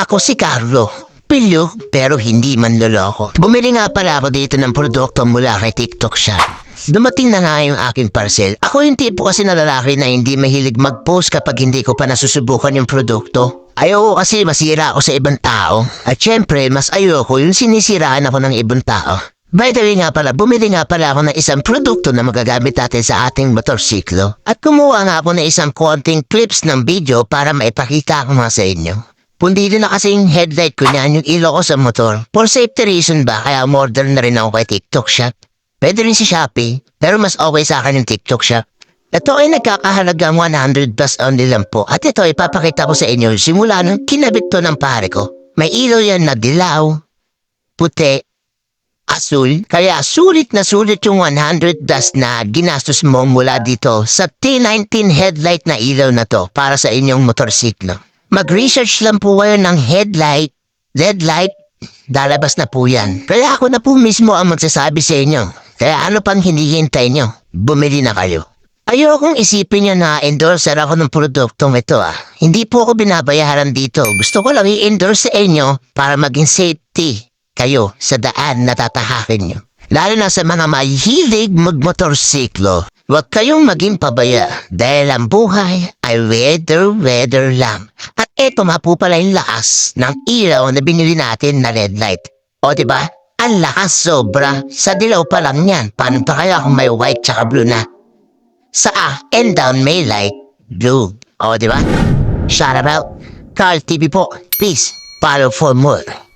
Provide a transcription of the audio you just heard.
Ako si Carlo. Pilyo pero hindi manloloko. Bumili nga pala ako dito ng produkto mula kay TikTok Shop. Dumating na nga yung aking parcel. Ako yung tipo kasi na lalaki na hindi mahilig mag-post kapag hindi ko pa nasusubukan yung produkto. Ayoko kasi masira ako sa ibang tao. At syempre, mas ayoko yung sinisiraan ako ng ibang tao. By the way nga pala, bumili nga pala ako ng isang produkto na magagamit natin sa ating motorsiklo. At kumuha nga ako ng isang konting clips ng video para maipakita ko nga sa inyo. Pundido na kasing headlight ko niyan yung ilaw ko sa motor. For safety reason ba, kaya umorder na rin ako kay TikTok Shop. Pwede rin si Shopee, pero mas okay sa akin yung TikTok Shop. Ito ay nagkakahalagang 100 plus only lang po. At ito ipapakita ko sa inyo simula nung kinabit to ng pare ko. May ilaw yan na dilaw, puti, asul. Kaya sulit na sulit yung 100 plus na ginastos mo mula dito sa T19 headlight na ilaw na to para sa inyong motorsiklo. Mag-research lang po kayo ng headlight, LED light, lalabas na po yan. Kaya ako na po mismo ang magsasabi sa inyo. Kaya ano pang hinihintay nyo? Bumili na kayo. Ayokong isipin nyo na endorser ako ng produktong ito Hindi po ako binabayaran dito. Gusto ko lang i-endorse sa inyo para maging safety kayo sa daan na tatahakin nyo. Lalo na sa mga mahilig magmotorsiklo. Huwag kayong maging pabaya dahil ang buhay ay weather lang. At eto nga po pala yung lakas ng ilaw na binili natin na red light. O diba? Ang lakas sobra. Sa dilaw pa lang yan. Paano pa kaya kung may white tsaka blue na? Sa and down may light blue. O diba? Shout out. Carl TV po. Please follow for more.